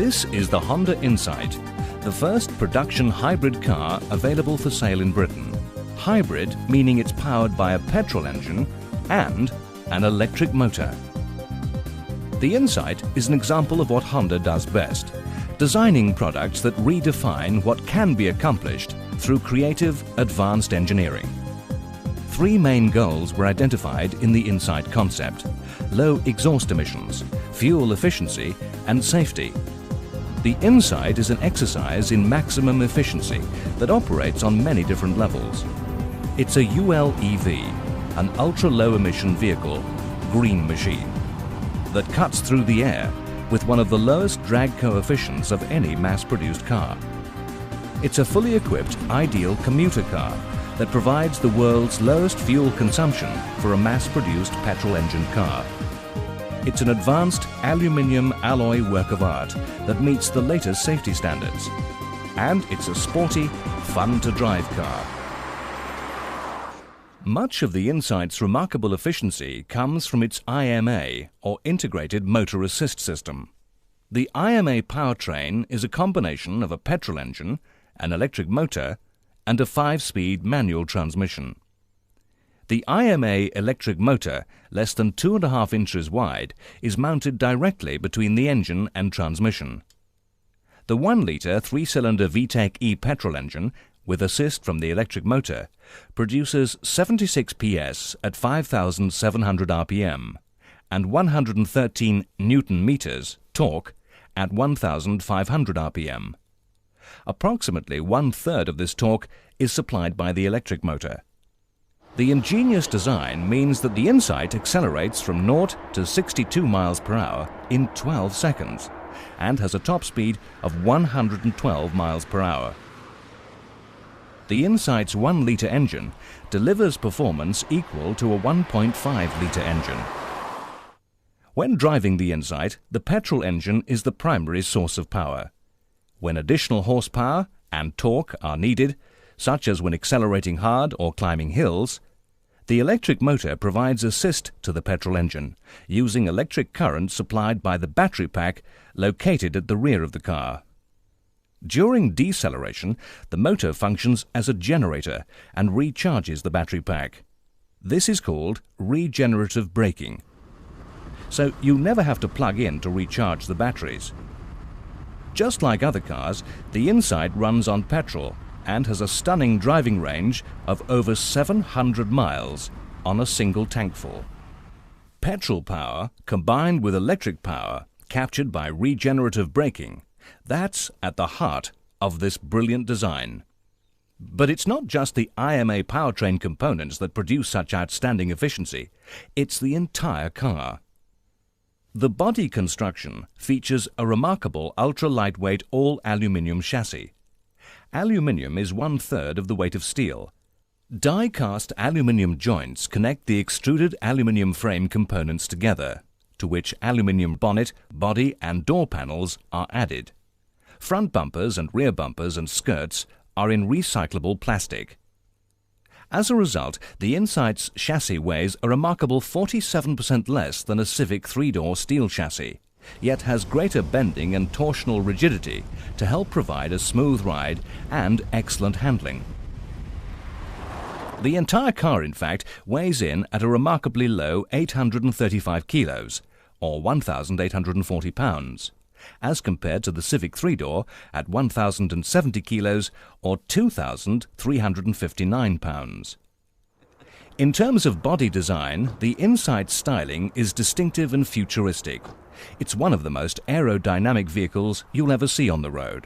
This is the Honda Insight, the first production hybrid car available for sale in Britain. Hybrid meaning it's powered by a petrol engine and an electric motor. The Insight is an example of what Honda does best, designing products that redefine what can be accomplished through creative, advanced engineering. Three main goals were identified in the Insight concept: low exhaust emissions, fuel efficiency and safety. The Insight is an exercise in maximum efficiency that operates on many different levels. It's a ULEV, an ultra-low emission vehicle, green machine, that cuts through the air with one of the lowest drag coefficients of any mass-produced car. It's a fully equipped, ideal commuter car that provides the world's lowest fuel consumption for a mass-produced petrol-engine car. It's an advanced aluminium alloy work of art that meets the latest safety standards. And it's a sporty, fun-to-drive car. Much of the Insight's remarkable efficiency comes from its IMA, or Integrated Motor Assist System. The IMA powertrain is a combination of a petrol engine, an electric motor, and a 5-speed manual transmission. The IMA electric motor, less than 2.5 inches wide, is mounted directly between the engine and transmission. The 1-litre 3-cylinder VTEC E petrol engine, with assist from the electric motor, produces 76 PS at 5,700 RPM and 113 Newton-meters torque at 1,500 RPM. Approximately 1/3 of this torque is supplied by the electric motor. The ingenious design means that the Insight accelerates from 0 to 62 miles per hour in 12 seconds and has a top speed of 112 miles per hour. The Insight's 1-litre engine delivers performance equal to a 1.5-litre engine. When driving the Insight, the petrol engine is the primary source of power. When additional horsepower and torque are needed, such as when accelerating hard or climbing hills, the electric motor provides assist to the petrol engine, using electric current supplied by the battery pack located at the rear of the car. During deceleration, the motor functions as a generator and recharges the battery pack. This is called regenerative braking. So you never have to plug in to recharge the batteries. Just like other cars, the Insight runs on petrol and has a stunning driving range of over 700 miles on a single tankful. Petrol power combined with electric power captured by regenerative braking, that's at the heart of this brilliant design. But it's not just the IMA powertrain components that produce such outstanding efficiency, it's the entire car. The body construction features a remarkable ultra-lightweight all-aluminium chassis. Aluminium is 1/3 of the weight of steel. Die-cast aluminium joints connect the extruded aluminium frame components together, to which aluminium bonnet, body and door panels are added. Front bumpers and rear bumpers and skirts are in recyclable plastic. As a result, the Insight's chassis weighs a remarkable 47% less than a Civic 3-door steel chassis, yet has greater bending and torsional rigidity to help provide a smooth ride and excellent handling. The entire car, in fact, weighs in at a remarkably low 835 kilos, or 1,840 pounds, as compared to the Civic 3-door at 1,070 kilos or 2,359 pounds. In terms of body design, the Insight styling is distinctive and futuristic. It's one of the most aerodynamic vehicles you'll ever see on the road.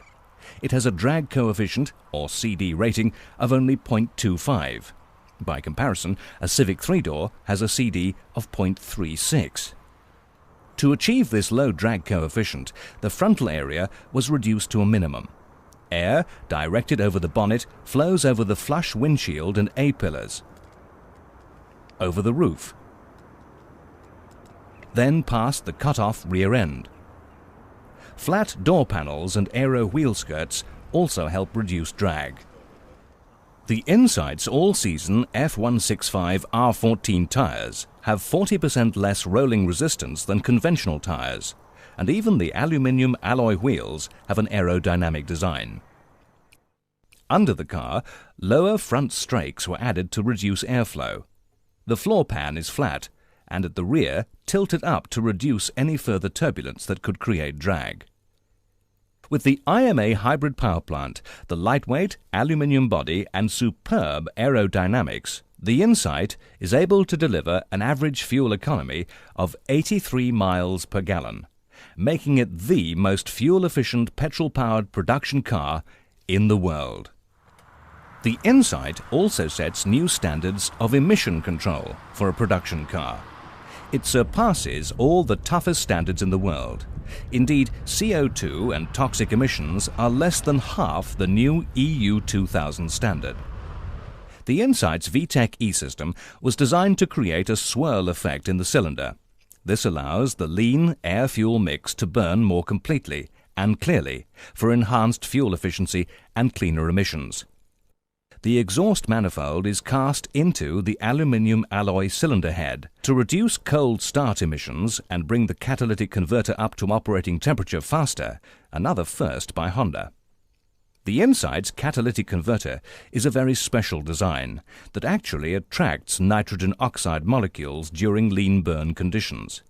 It has a drag coefficient, or CD rating, of only 0.25. By comparison, a Civic 3-door has a CD of 0.36. To achieve this low drag coefficient, the frontal area was reduced to a minimum. Air, directed over the bonnet, flows over the flush windshield and A-pillars, over the roof, then past the cut-off rear end. Flat door panels and aero wheel skirts also help reduce drag. The Insight's all-season F165 R14 tyres have 40% less rolling resistance than conventional tyres, and even the aluminium alloy wheels have an aerodynamic design. Under the car, lower front strakes were added to reduce airflow. The floor pan is flat, and at the rear tilted up to reduce any further turbulence that could create drag. With the IMA hybrid power plant, the lightweight aluminium body and superb aerodynamics, the Insight is able to deliver an average fuel economy of 83 miles per gallon, making it the most fuel-efficient petrol-powered production car in the world. The Insight also sets new standards of emission control for a production car. It surpasses all the toughest standards in the world. Indeed, CO2 and toxic emissions are less than half the new EU 2000 standard. The Insight's VTEC E-system was designed to create a swirl effect in the cylinder. This allows the lean air-fuel mix to burn more completely and clearly for enhanced fuel efficiency and cleaner emissions. The exhaust manifold is cast into the aluminium alloy cylinder head to reduce cold start emissions and bring the catalytic converter up to operating temperature faster, another first by Honda. The Insight's catalytic converter is a very special design that actually attracts nitrogen oxide molecules during lean burn conditions.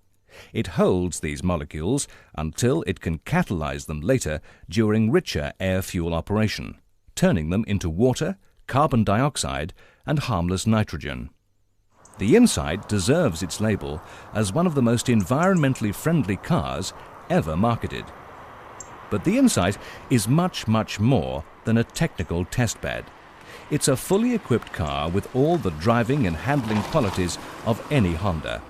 It holds these molecules until it can catalyze them later during richer air-fuel operation, turning them into water, carbon dioxide and harmless nitrogen. The Insight deserves its label as one of the most environmentally friendly cars ever marketed. But the Insight is much, much more than a technical testbed. It's a fully equipped car with all the driving and handling qualities of any Honda.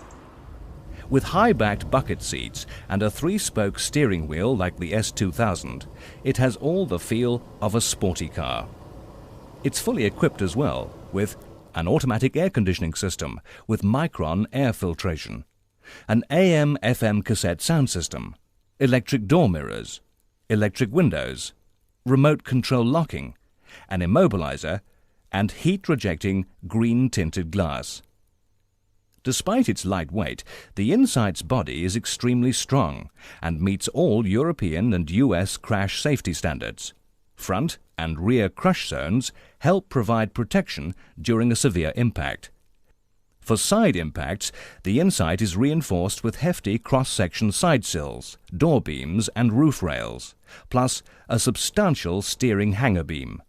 With high-backed bucket seats and a 3-spoke steering wheel like the S2000, it has all the feel of a sporty car. It's fully equipped as well with an automatic air conditioning system with micron air filtration, an AM/FM cassette sound system, electric door mirrors, electric windows, remote control locking, an immobilizer, and heat-rejecting green-tinted glass. Despite its light weight, the Insight's body is extremely strong and meets all European and US crash safety standards. Front and rear crush zones help provide protection during a severe impact. For side impacts, the Insight is reinforced with hefty cross-section side sills, door beams and roof rails, plus a substantial steering hanger beam.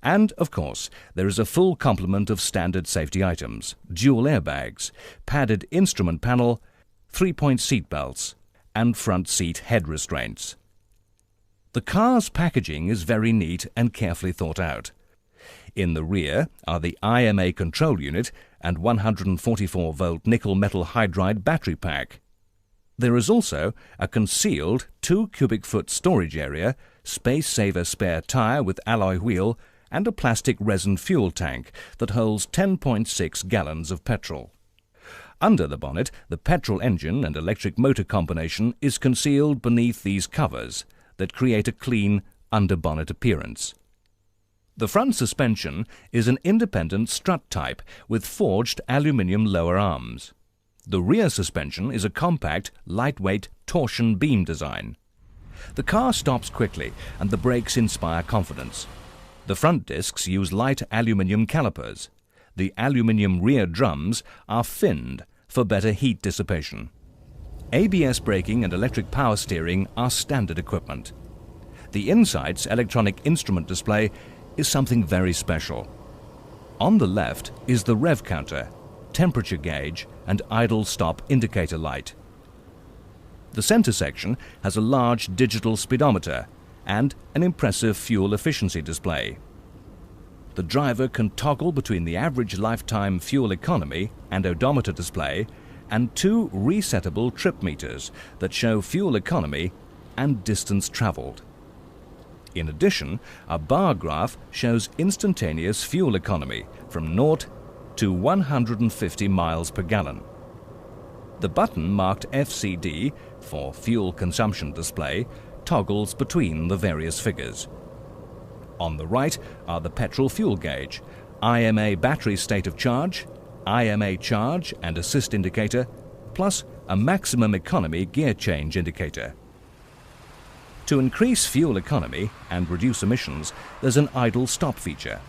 And, of course, there is a full complement of standard safety items, dual airbags, padded instrument panel, 3-point seat belts, and front seat head restraints. The car's packaging is very neat and carefully thought out. In the rear are the IMA control unit and 144-volt nickel metal hydride battery pack. There is also a concealed 2 cubic foot storage area, space-saver spare tyre with alloy wheel, and a plastic resin fuel tank that holds 10.6 gallons of petrol. Under the bonnet, the petrol engine and electric motor combination is concealed beneath these covers that create a clean under-bonnet appearance. The front suspension is an independent strut type with forged aluminium lower arms. The rear suspension is a compact, lightweight torsion beam design. The car stops quickly and the brakes inspire confidence. The front discs use light aluminium calipers. The aluminium rear drums are finned for better heat dissipation. ABS braking and electric power steering are standard equipment. The Insight's electronic instrument display is something very special. On the left is the rev counter, temperature gauge and idle stop indicator light. The center section has a large digital speedometer and an impressive fuel efficiency display. The driver can toggle between the average lifetime fuel economy and odometer display and 2 resettable trip meters that show fuel economy and distance traveled. In addition, a bar graph shows instantaneous fuel economy from 0 to 150 miles per gallon. The button marked FCD for fuel consumption display toggles between the various figures. On the right are the petrol fuel gauge, IMA battery state of charge, IMA charge and assist indicator, plus a maximum economy gear change indicator. To increase fuel economy and reduce emissions, there's an idle stop feature.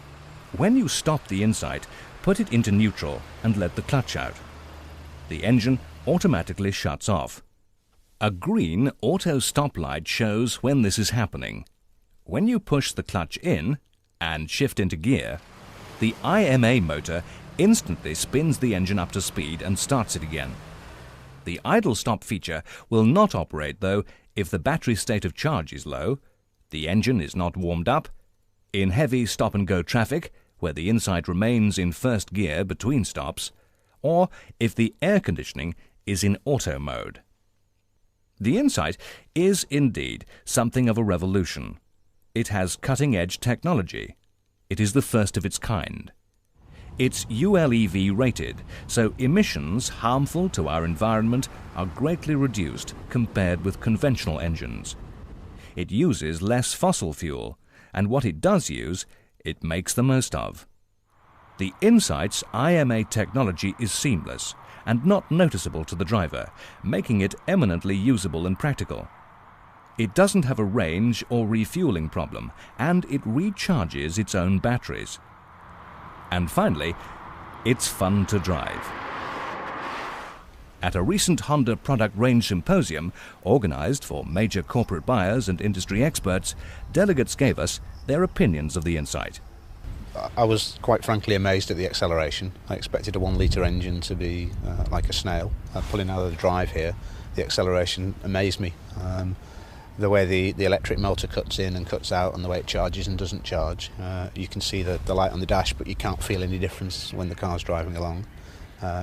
When you stop the Insight, put it into neutral and let the clutch out. The engine automatically shuts off. A green auto stop light shows when this is happening. When you push the clutch in and shift into gear, the IMA motor instantly spins the engine up to speed and starts it again. The idle stop feature will not operate, though, if the battery state of charge is low, the engine is not warmed up, in heavy stop-and-go traffic, where the Insight remains in first gear between stops, or if the air conditioning is in auto mode. The Insight is indeed something of a revolution. It has cutting-edge technology. It is the first of its kind. It's ULEV rated, so emissions harmful to our environment are greatly reduced compared with conventional engines. It uses less fossil fuel, and what it does use, it makes the most of. The Insight's IMA technology is seamless and not noticeable to the driver, making it eminently usable and practical. It doesn't have a range or refueling problem, and it recharges its own batteries. And finally, it's fun to drive. At a recent Honda Product Range Symposium, organised for major corporate buyers and industry experts, delegates gave us their opinions of the Insight. I was quite frankly amazed at the acceleration. I expected a 1 litre engine to be like a snail. Pulling out of the drive here, the acceleration amazed me. The way the electric motor cuts in and cuts out and the way it charges and doesn't charge. You can see the light on the dash, but you can't feel any difference when the car's driving along.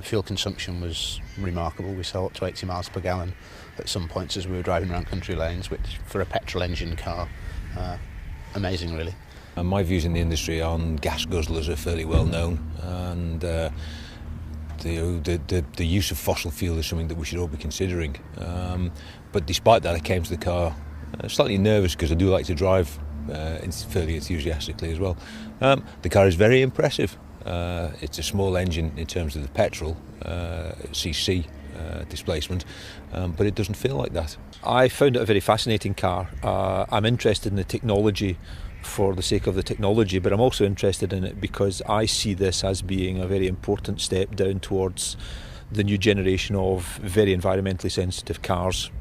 Fuel consumption was remarkable. We saw up to 80 miles per gallon at some points as we were driving around country lanes, which for a petrol engine car, amazing really. And my views in the industry on gas guzzlers are fairly well known, and the use of fossil fuel is something that we should all be considering. But despite that, I came to the car slightly nervous because I do like to drive fairly enthusiastically as well. The car is very impressive. It's a small engine in terms of the petrol cc displacement, but it doesn't feel like that. I found it a very fascinating car. I'm interested in the technology for the sake of the technology, but I'm also interested in it because I see this as being a very important step down towards the new generation of very environmentally sensitive cars.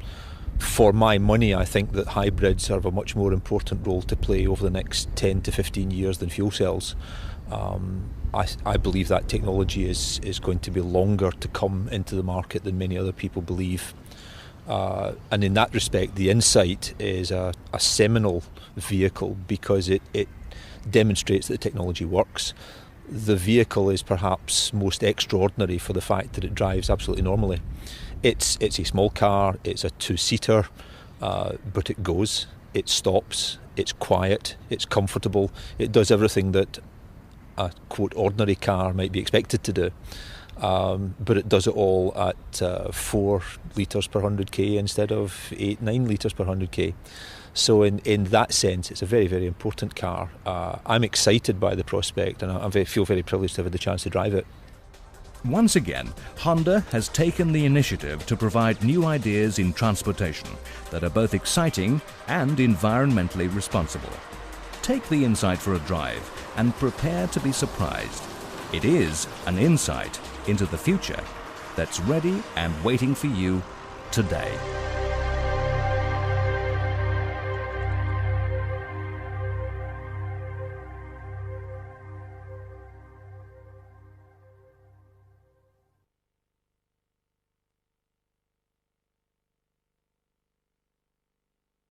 For my money, I think that hybrids have a much more important role to play over the next 10 to 15 years than fuel cells. I believe that technology is going to be longer to come into the market than many other people believe. And in that respect, the Insight is a seminal vehicle because it demonstrates that the technology works. The vehicle is perhaps most extraordinary for the fact that it drives absolutely normally. It's a small car, it's a two-seater, but it goes, it stops, it's quiet, it's comfortable, it does everything that a quote ordinary car might be expected to do. But it does it all at 4 litres per 100k instead of 8-9 litres per 100k. So in that sense, it's a very, very important car. I'm excited by the prospect, and I feel very privileged to have had the chance to drive it. Once again, Honda has taken the initiative to provide new ideas in transportation that are both exciting and environmentally responsible. Take the Insight for a drive and prepare to be surprised. It is an insight into the future that's ready and waiting for you today.